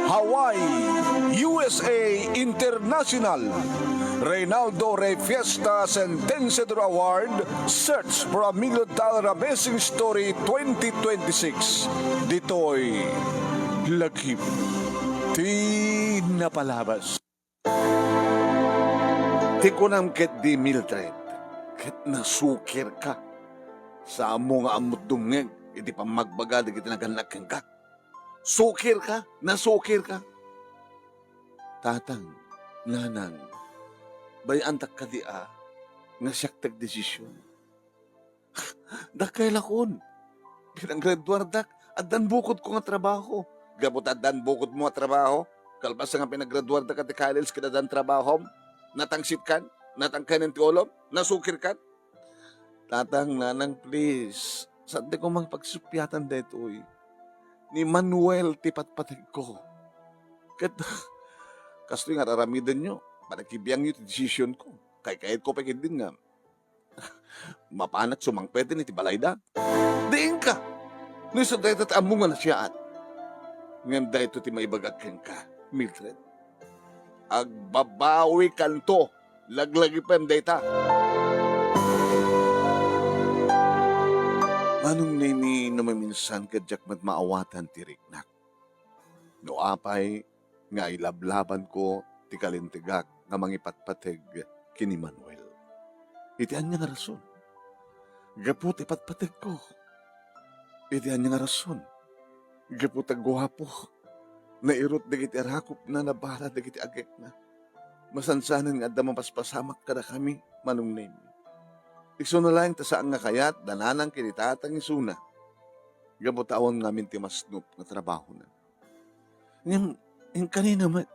Hawaii, USA International. Reynaldo Rey Fiesta Sentenciador Award, Search for a $1 Million Amazing Story 2026. Dito'y lagip di napalabas. Di ko nang ket di Mildred, ket nasukir ka. Sa amo nga amot dungeg, iti pa magbaga di kita naganakeng ka. Sukir ka, nasukir ka. Tatang, nanang, bayantak ka di nga siyak tag-desisyon. Dakay lakon, pinanggraduar dak, at dan bukod ko nga trabaho. Gabot at dan bukod mo nga trabaho, kalbasa nga pinaggraduar dak at college ka na dan trabaho, natangsit kan, natangkan ng tiolom, nasukir kan. Tatang, nanang, please, saan di ko mang pagsupyatan dito ni Manuel tipatpatid ko. Kat, kasto yung araramidan nyo, panagkibiyang yung decision ko. Kahit ko pa din nga, mapanak sumangpete ni Tibalayda. Diin ka! Nisa dahil tatamungan na siya at ngam dahil ito ti maibagagkan ka, Mildred. Agbabawi kanto, laglagi pa yung data. Manong nini namaminsan kadyak mat maawatan ti riknak. No apay, nga ilablaban ko ti kalintigak nga mangipatpateg kini Manuel. Itian niya nga rason. Gapot ipatpateg ko. Itian niya nga rason. Gapot agwapo. Nairot dagiti arakop na nabara dagiti agek na. Masansanan nga adda mapaspasamak kada kami, manong nini. Ikso na lang tasaan nga kayat, dananang kinitatang isuna. Gabutawan namin ti masnup na trabaho na. Yung kanina mat,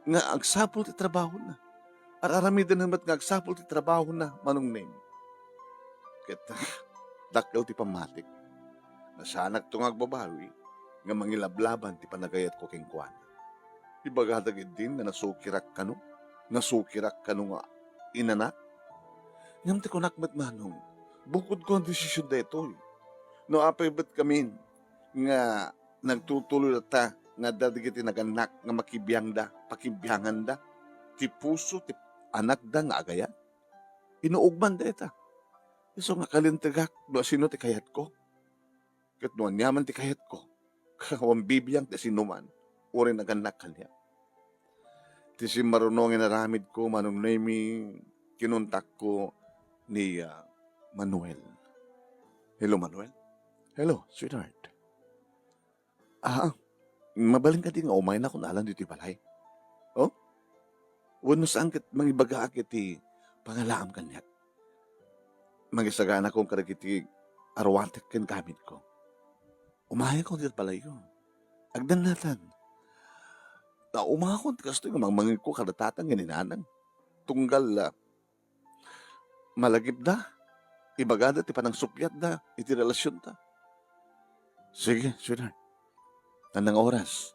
nga agsapol ti trabaho na. Araramidan naman nga agsapol ti trabaho na, manong name. Kita, dakil ti pamatik. Nasanak tong agbabawi, nga mangilablaban ti panagayat ko kengkuan. Ibagatagid din na nasukirak kano nga inanak. Ngam ti kunakmat manong, bukod ko ang desisyon da ito. No apay ba't kami nga nagtutuloy na ta nga dadigiti naganak nga makibiyang da, pakibyangan da, ti puso, ti anak da nga agayat. Inuugman da ita. Iso nga kalintigak, do sino ti kayat ko? Kat noan yaman ti kayat ko, kawang bibiyang ti sinuman, uri naganak kanya. Ti si marunongin na ramid ko, manong nami, kinuntak ko, ni Manuel. Hello, Manuel? Hello, sweetheart. Mabaling ka din nga umay na kung alam dito balay. Oh? Wano saan kat mangibaga akiti pangalaam kanyat. Mangisagana kong karagiti arwatek ken gamit ko. Umaya ko dito balay ko. Agdan natan. Na umakon kasto yung mangmangin ko kadatatan ganinanang. Tunggal malagip da. Ibagada ti panang supyat da. Iti relasyon da. Sige, sweetheart. Tanang oras.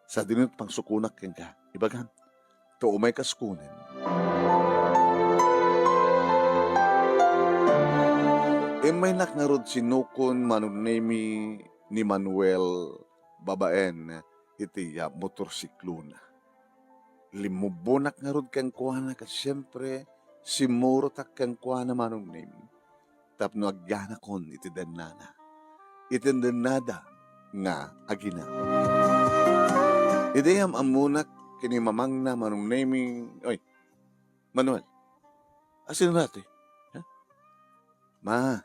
Sa dinit pang sukunak ken ka. Ibagan. To umay kaskunin. May naknarod sinukon manunemi ni Manuel babaen iti motorsiklo na. Limubonak narod kang kuana ka siyempre simurtak kang kuana manunemi. Tapno agyana kon iti danana. Iti danada nga agina. Ideyam amunak kini mamang na manunemi. Oy, Manuel, asin natin? Ha? Ma,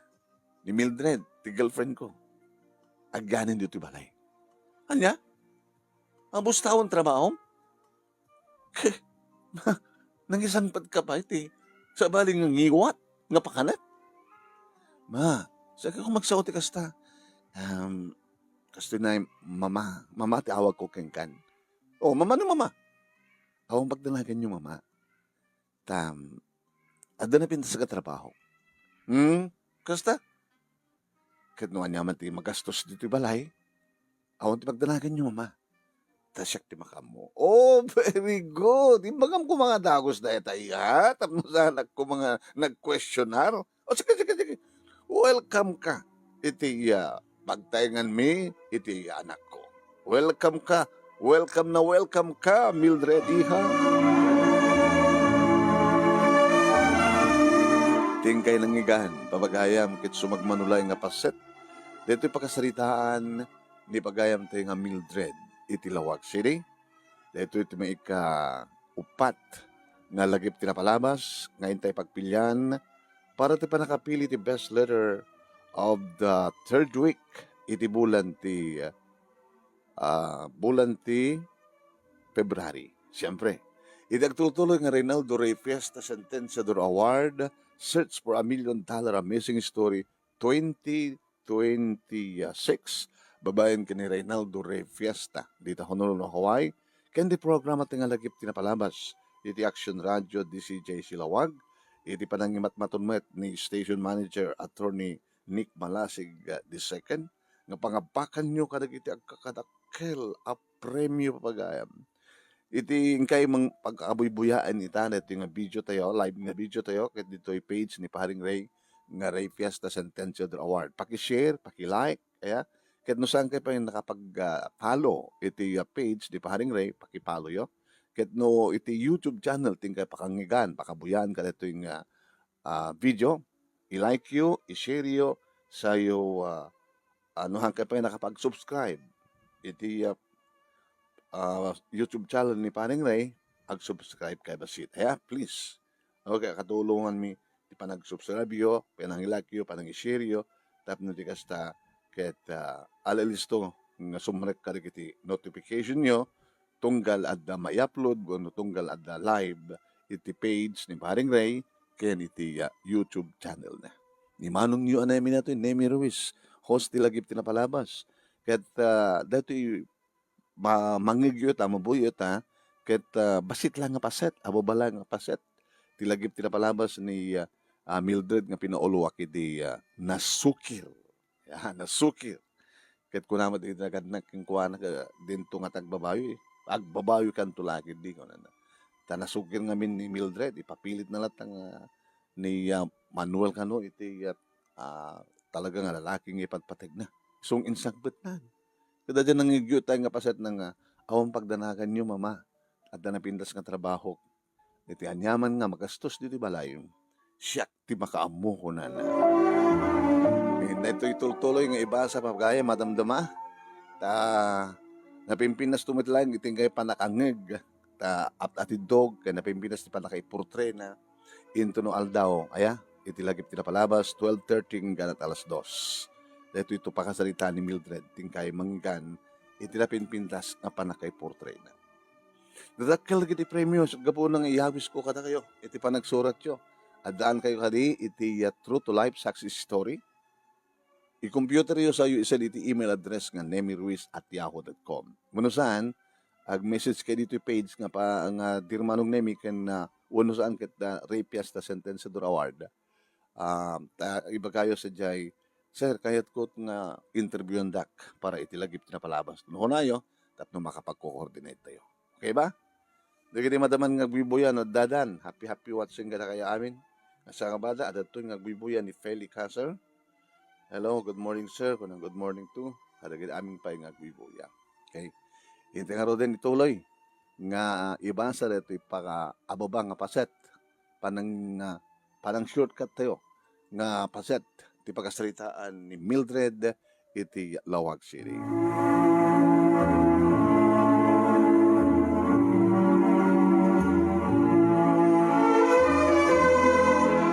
ni Mildred, ti girlfriend ko. Agyanin dito balay. Anya? Ang bustawang trabaho? Nangisangpad ka pa iti. Sa baling ng ngiwat, nga pakanat. Ma, saka ko magsauti kasta. Kasto na mama. Mama, ti awag ko kengkan. Oh, mama na mama. Awang pagdanagan niyo, mama. Ada na pinta sa katrabaho. Kasta? Katnuan niya man ti magastos dito balay. Awang ti pagdanagan niyo, mama. Tasyak ti makam mo. Oh, very good. Imbagam ko mga dagos na etay, ha? Tapno sana ko mga nag-questionar. O, sige. Welcome ka. Iti pagtaingan mi, iti anak ko. Welcome ka. Welcome ka, Mildred Iha. Tingkay nangigan, papagayam kit sumagmanulay nga paset. Dito'y pakasaritaan ni pagayam tayo nga Mildred iti Lawag City. Dito'y may upat nga lagip tinapalabas, ngayon tayo pagpilyan para ti panakapili ti best letter of the third week iti bulan ti February. Siyempre, idagtutuloy nga Reynaldo Rey Fiesta Sentenciador Award, Search for $1 Million Amazing Story 2026. Babayan ka ni Reynaldo Rey Fiesta dito Honolulu, Hawaii. Kendi programa tinga lagip tinapalabas. Iti Action Radio DCJ Silawag. Iti panangimat-matunmet ni Station Manager Attorney Nick Malasig II. Nga pangabakan nyo kadag iti agkakadakkel a premyo papagayam. Iti ingkay mang pagkabuyaan ita na ito nga video tayo, live nga video tayo, kahit dito ay page ni Paring Ray, nga Ray Fiesta Sentenciador Award. Paki-share, paki-like, kaya, kahit no saan kayo pa yung nakapag-follow iti page ni Paring Ray, paki-follow yo. Kahit no iti YouTube channel, tingkay pakangigan, pakabuyan ka dito yung video, i-like yo, i-share yo, sayo, anuhan kayo pa yung nakapag-subscribe. Iti YouTube channel ni Paring Ray, ag-subscribe kay basit. Kaya, please, okay, katulungan mi, ipanag-subscribe yo, panang-like yo, panang-share yo, tapos niti kasta, kahit alalisto, nga sumrek ka iti notification yo, tunggal at may-upload, no tunggal at live, iti page ni Paring Ray, kaya iti YouTube channel na. Ni manong nyo anay nato, Nemi Ruiz, host tilagip tinapalabas. Kahit dito mangigyo ta, mabuyo ta, kahit basit lang nga paset, ababala nga paset. Tilagip tinapalabas ni Mildred nga pinauluwak iti nasukir. Nasukir. Kahit kunamad iti nagadnak yung kuwanak dinto nga tagbabayo eh. Agbabayo kan tulakid di ko na. Tanasukir nga min ni Mildred, ipapilit na latang ni Manuel Cano iti talaga nga lalaking ipagpatig na. Sung insagbet na. Kada dyan nangigyo tayo nga paset ng awang pagdanagan nyo, mama. At na napindas nga trabaho. Iti anyaman nga magastos dito balay. Siyak ti makaamu ko na na. Na ito ituloy nga iba sa pagkaya, madamdama. Napimpinas tumitlayan, itingkay panakangig. Atidog, kaya napimpinas ti panakaiportre na. Into no aldaw, itilagip tinapalabas, 12:30 ganat alas 2. Dito ito pakasalita ni Mildred, tingkay manggan, itilapinpintas nga panakay portray na. Dadakkel lagi ti premyo, gapo nang iyawis ko kada kayo, iti panagsurat yo. Adaan kayo kadi, iti True to Life Success Story. I-computer yo sa iyo isa iti email address nga nemiruiz@yahoo.com. Muna saan, ag-message kayo dito page nga pa, nga dirmanong nemi ken uno saan ket Ray Fiesta Sentenciador Award. Iba kayo sa jay, sir, kahit ko nga interview ang dak para itilagip na palabas. Noon na yo, tapos makapag-coordinate tayo. Okay ba? Dagiti madaman nga gbibuyan o dadan. Happy watching ka na kaya amin. Asa nga bada, at ito nga gbibuyan ni Feli Caser. Hello, good morning sir. Kunang good morning too. Kadagiti aming pa nga gbibuyan. Okay? Hindi nga ro din ituloy. Nga iba sa dito ipaka-ababa nga paset. Panang shortcut tayo. Nga paset. Iti pagkasalitaan ni Mildred iti Lawag City.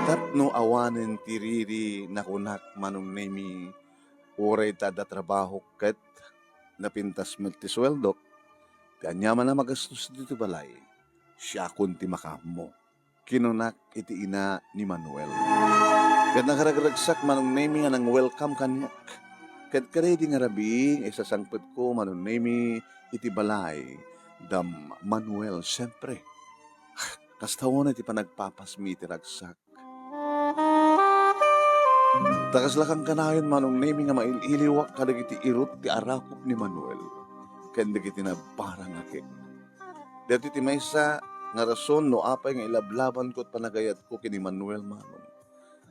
Tapno awanen tiriri nakunak manong nemi uray tada trabaho ket napintas multisweldok kanyaman na magastos dito balay siya kunti makamo kinunak iti ina ni Manuel. Kat nakaragagsak manong nemi nga nang welcome kanyak. Kat karedi nga rabi, isasangpet ko manong nemi iti balay, dam Manuel, siyempre. Kastawan iti panagpapasmi iti ragsak. Takaslakang kanayon manong nemi nga maililiwak kadag iti irot ti arakop ni Manuel. Kandag iti na parang akik. Dati iti maysa nga rason no apay nga ilablaban ko't panagayat ko kini Manuel manong.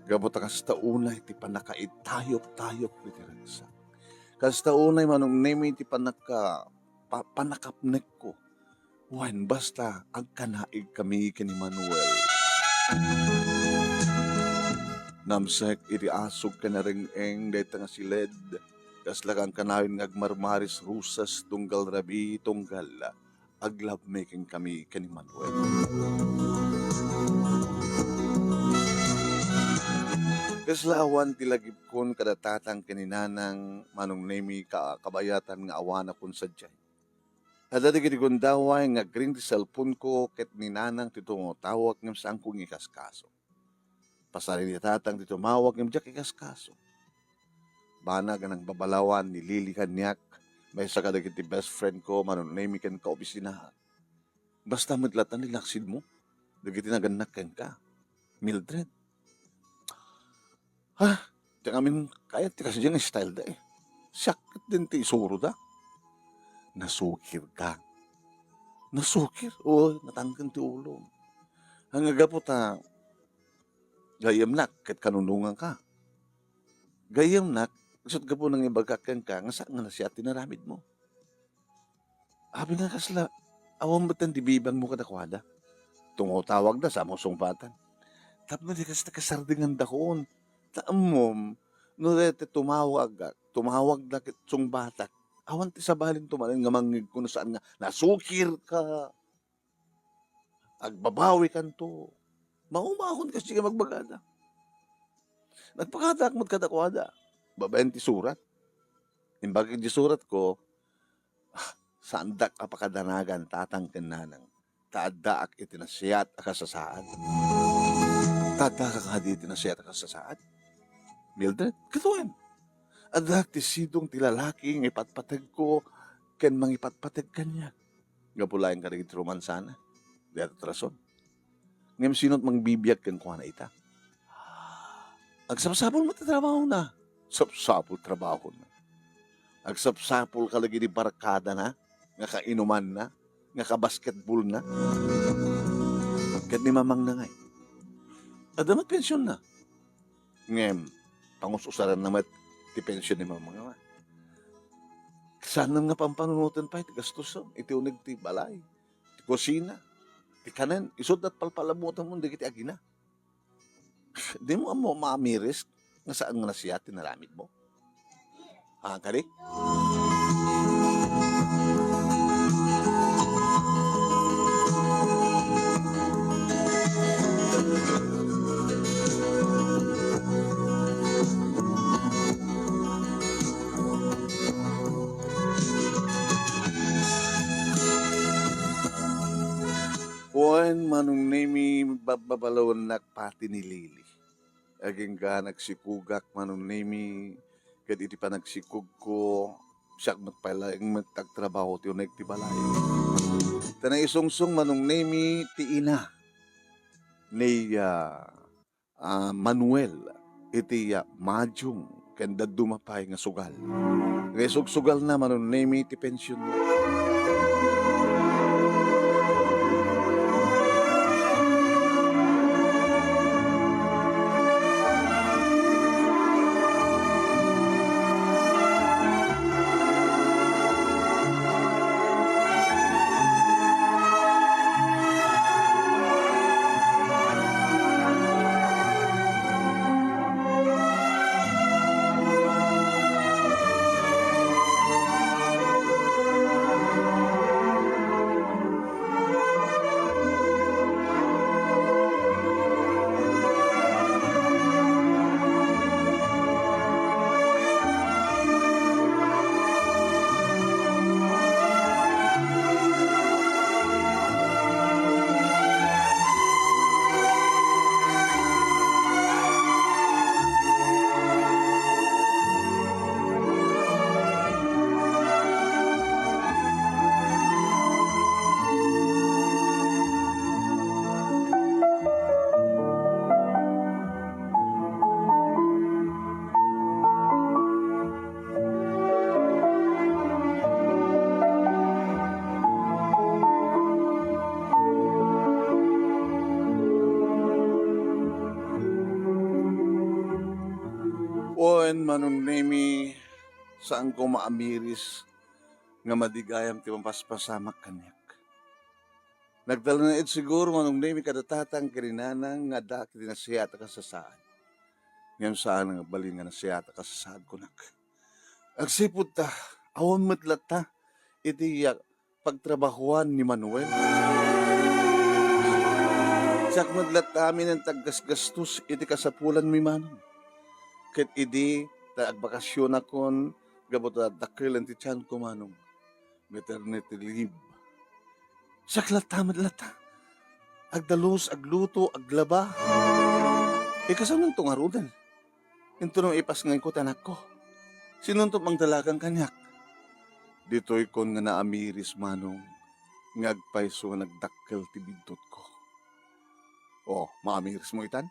Gabot akas tauna iti panakaitayok-tayok iti ragsak. Kasta unay manong nemi ti panakapnek ko. Wen basta ang kanaig kami kini Manuel. Namsek iti asog ka na ring-eng dahil nga siled. Kasla kang kanawin ngagmarmaris rusas tunggal rabi tunggal. Aglove making kami kini Manuel. Kaslawan tilagip kon kadatatang kininanang manong nemi kabayatan nga awana kun sadyay. At dati kiti kundaway nga green ti cellphone ko ket ninanang titungo tawag ngam saan kong ikaskaso. Pasarin ni tatang ti tumawag ng diyak ikaskaso. Bana ganang babalawan ni Lili kanyak, may sakadagit ti best friend ko, manunaymi kan ka opisinahan. Basta madlatan nilaksid mo, dagiti naganak kan ka. Mildred. Ha? Diyan amin, kaya ti kasi dyan style da eh. Sakit din ti isuro da. Nasukir ka. Nasukir? Oo, natangkan ti ulo. Hanggang po ta, gayam nak, kat kanunungan ka. Gayam nak, isot ka po nang ibagakan ka, nga saan nga na siya tinaramid mo. Abi nga kasla, awang ba't ang dibibang mo kadakwada? Tungotawag na sa mong sumpatan. Tap na di kasi nakasardingan da koon. Taam mo, no rete tumawag na kitsong batak. Awan ti sabalin tumanin nga mangig ko saan nga, nasukir ka. Agbabawi kan to. Maumahon kasi ka magbagada. Nagpakadak mo't kadakwada. Babayan ti surat. Imbagin di surat ko, sandak apakadanagan tatang kenanang. Taaddaak itinasiyat akasasaan. Taaddaak akadi itinasiyat akasasaan. Mildred, katuan. Adak ti sidong ti lalaki ng ipatpatag ko ken mangipatpatag kanya. Gapulayan ka rin ti romansana. Dito trason. Ngayon sinot mangbibiyag ken kuha na ita. Agsapsapol mo ti trabaho na. Sapsapol trabaho na. Agsapsapol ka lagi di barkada na. Nga kainuman na. Nga kabasketball na. Kat ni mamang na ngay. Adamat pensyon na. Ngayon, pangususaran naman ti pensyon ni mamang nga. Sana nga pampanunutan pa iti gastusan. Iti unig ti balay. Ti kusina. Ti kanan. Isod at palpalamutan mo. Hindi kiti agina. Di mo mo maamiris nga saan nga na siya tinaramid mo. Ha, kari? Kuan manong nemi babalawan pati ni Lili. Aging ka nagsikugak manong nemi kat iti pa nagsikug ko siyak magpalaing magtagtrabaho ti unay ti balay. Tanay isungsong manong nemi ti ina ni Manuel iti Majung kanda dumapay nga sugal. Nga sugal na manong nemi ti pensyon mo. Kuan manong nemi saan ko maamiris nga madigayam ti mapaspasamak kanyak. Nagdala na siguro manong nemi kadatatang kirinanang nga da kiti nasiyata ka sa saan. Ngayon saan nga balin nga nasiyata ka sa saan ko nak. Agsipod ta, awan matlat ta, iti pagtrabahuan ni Manuel. Siyak matlat amin ang taggasgastos iti kasapulan mi manong. Ket idi, agbakasyon akon, gabot dakil ang ti tiyan ko manong. Maternity leave. Siyak lata. Agdalos, agluto, aglaba. Kasanong itong arudan? Ito nung ipas ngayon ko tanak ko. Sinuntok mang dalagang kanyak. Dito'y kon nga naamiris manong, ngagpaiso nga nagdakkel ti bidtot ko. Maamiris mo itan?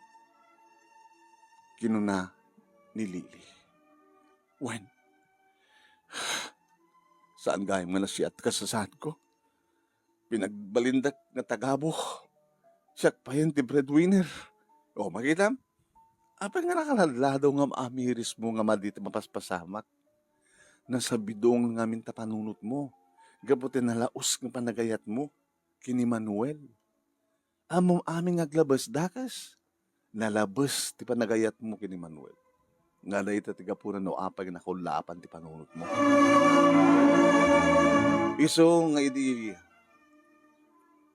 Kinuna ni Lily. When? Saan gayam nga nasiyat ka sa saan ko? Pinagbalindak nga tagabo. Siyak pa yun ti breadwinner. Magitam? Apa nga nakaladladaw nga maamiris mo nga madito mapaspasamak? Nasa bidong nga minta panunot mo. Gabutin na laos nga panagayat mo. Kini Manuel. Amom aming aglabas dakas. Nalabas ti panagayat mo kini Manuel. Nga na ita tiga po na no apag nakulapan ti panunot mo. Iso nga idi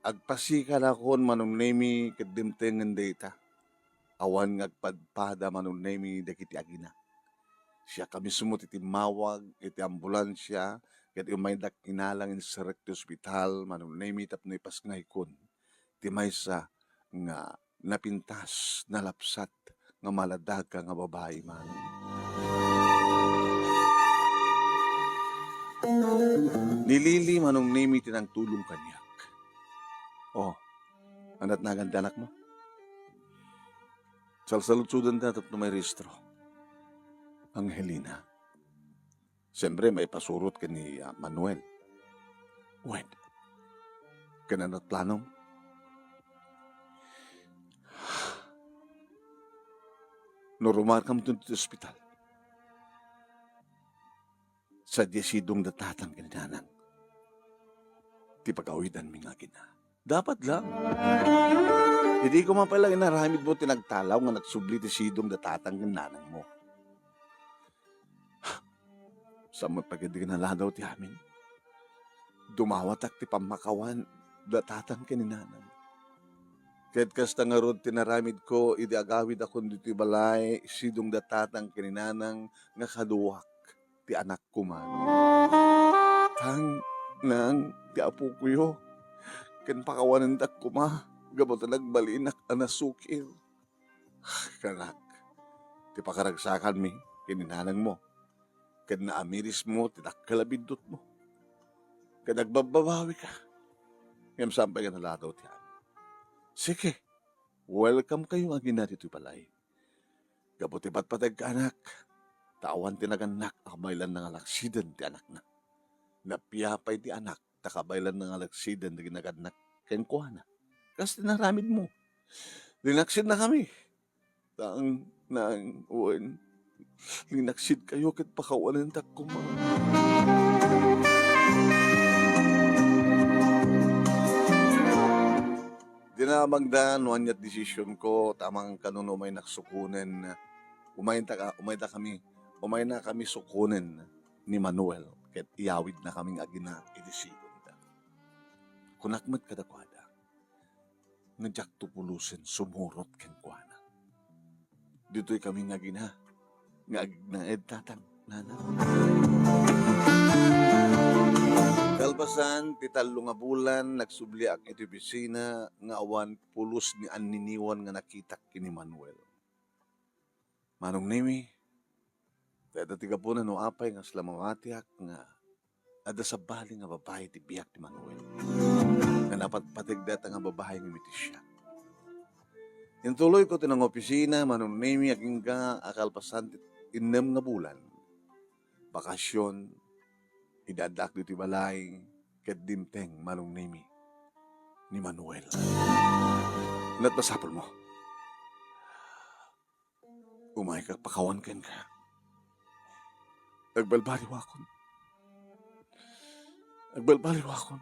agpasikal akon manong nemi kadimtengan data. Awan ngagpadpada manong nemi dakiti agina. Siya kami sumut iti mawag, iti ambulansya, ket umay dak inalangin sa rekti ospital, manong nemi tapno ipas nga ikon. Ti maysa nga napintas, nalapsat, nga maladaga nga babae man. Nilili manong nemi tinang tulong kanyak. Anat naganda anak mo? Salsalutsudan na tapno may rehistro. Angelina. Siyempre may pasurot ka ni Manuel. Wait. Kananat planong? Norumar ka mo dun sa ospital. Sa dyesidong datatang kinanang. Ti pag-awidan mi nga gina. Dapat lang. Hindi ko man pala inaramid mo tinagtalaw nga nagsubli ti sidong datatang kinanang mo. Sa magpagindi ka naladaw ti amin. Dumawatak ti pamakawan datatang kininanang. Kahit kasta nga rod tinaramid ko, idi agawid akong dito balay, sidong datatang kininanang nga kaduwak ti anak ko man. Tang nang ti apo ko yo, ken pakawanan dak ko ma, gabot nagbalinak anasukir. Kanak, ti pakaragsakan mi, kininanang mo, ken naamiris mo, ti dakkalabindot mo, ken nagbababawi ka, ngam sampay ka naladaw ti amin. Sige, welcome kayo ang gina dito palay. Gabot ti patpatag ka anak, tawan ti naganak, akabaylan ng alaksiden ti anak na. Napiyapay ti anak, takabaylan ng alaksiden ti ginaganak, ken kuhana. Kasi tinaramid mo. Linaksid na kami. Taang nang uwan, linaksid kayo ket pakawanan tak kuma. Dinamagdan, wanyat desisyon ko, tamang kanuno may naksukunen, umay na kami sukunen ni Manuel, ket iyawid na kaming agina idesigon da. Kunakmat kadakwada, ngajak tupulusen sumurot ken kuana. Dito'y kaming agina, nga agnaed tatang nana. Kalpasan, titalo nga bulan, nagsubli ang iti bisina, nga awan pulos ni aniniwan nga nakitak kini Manuel. Manong nimi, dahil tiga po na no apay nga slamamatiak nga ada sa bali nga babae ti biyak ti Manuel. Nga napatpatigdat nga babae nga miti siya. Intuloy ko tinang opisina, manong nimi, aging nga akalpasan inem nga bulan. Bakasyon, idadak dito balay, ket dimteng manong nimi ni Manuel. Na't masapol mo. Umay ka, pakawan ken ka. Agbalbaliw akon. Agbalbaliw akon.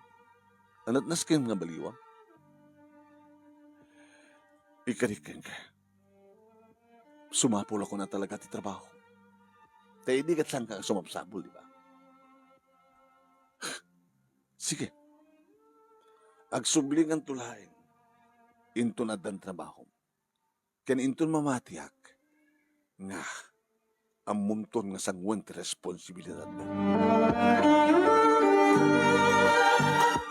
Anat naskin nga baliwa. Ikarikin ka. Sumapol ako na talaga ti trabaho. Tayo di kat saan ka sumapsabol, di ba? Sige. Agsubling ang tulain. Into na dan trabaho. Ken into mamatiyak. Nga. Ang munton nga sangwang responsibilidad mo.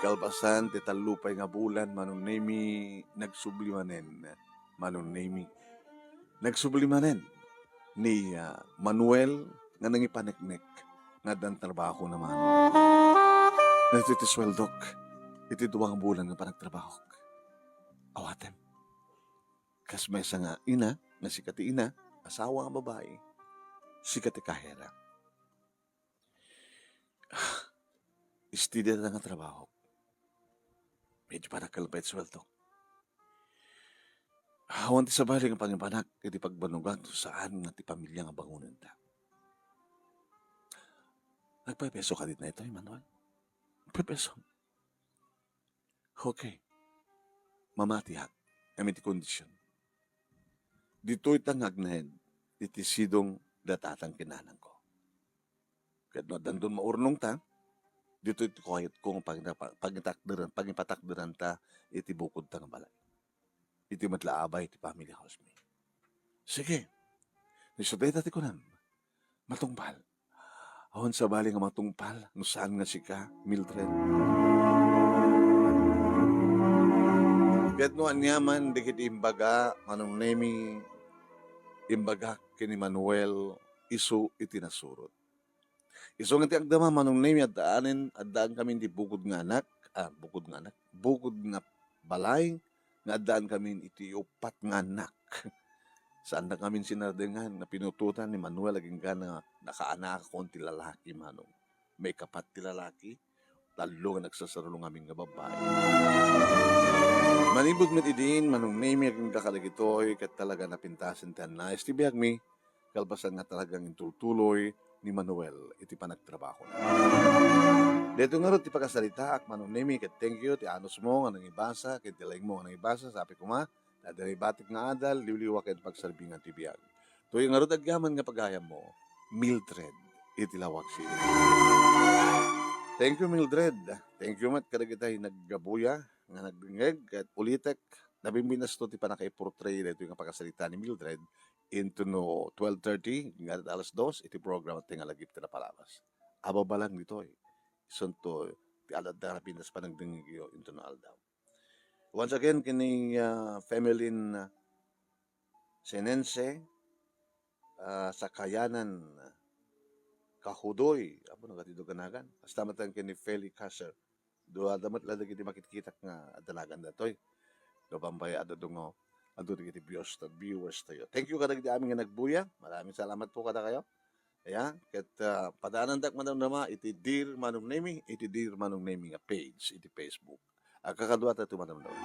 Kalbasan ti talupay nga bulan manunemi nagsublimanen. Manunemi nagsublimanen ni Manuel nga nangipaneknek nga dan trabaho naman. Natitisweldok iti duwang bulan nga panagtrabaho. Awatem. Kas may nga ina nga si kati ina, asawa nga babae, si kati kahera. Istidya na nga trabaho. Medyo parang kalpait sweldo. Awan ti sabali nga pangipanak, iti pagbanugan saan nga ti pamilya nga bangunan ta. Nagpapeso ka dit na ito, Manuel? Nagpapeso. Okay. Mamatihat. Kami ti kondisyon. Dito itang agnahen, iti sidong datatang kinanang ko. Kaya no, dandun maurnong ta, dito iti quiet kong pagipatakderan ta, iti bukod ta nga balay. Iti matlaabay, iti family house me. Sige. Nisuday dati ko nan. Matungpal. Awan sa bali nga matungpal, no saan nga sika, Mildred. Kat no anyaman, dikit imbaga, manong nemi, imbaga kini Manuel, isu itinasurot. Isu nga ti agdama, manong nemi, at daan kami di bukod nga anak, bukod nga balay, nga daan kami iti upat nga anak. Saan na kami sinardengan na pinututan ni Manuel aging gana nakaanak akong ti lalaki manong. May kapat ti lalaki, talo nga nagsasarulong aming nga babae. Manibog met idin, manong name aging kakalagitoy, kat talaga napintasin tan na. Istibiyag mi, kalbasan nga talagang intultuloy ni Manuel, iti panagtrabaho na. Dito nga rin ti pagkasalita, ak manong name, kat thank you, ti anos mo, nga nang ibasa, kat tilaing mo, nga nang ibasa, sabi ko ma, dadari batik nga adal, liwliwa kayo pagsarbingan ti biyag. Tuyo nga rin agyaman nga pagayam mo, Mildred, itilawag siya. Thank you, Mildred. Thank you, Mat. Kadagitay naggabuya, nga nagbingeg, at ulitek, nabimbinas to ti panakay-portray dito yung pagkasalita ni Mildred into no 12:30, nga at alas 2, iti program at tingalagip ti na palabas. Ababa lang dito eh. Isunto, ti alad na napinas pa nagdingig yun into no aldaw. Once again, kini Femelin Senense sa kayanan kahudoy, apo nagatido ganagan. Hasta matang kini Feli Kasser. Doa damat lada kiti makitkitak nga dalagan datoy. Gabambay adadungo adu kiti viewers tayo. Thank you kadag di amin nga nagbuya. Maraming salamat po kada kayo. Ayan, ket padaanan dak madamdama iti Dear Manong Nemi nga page iti Facebook. Kakadwa ta tumadamdama.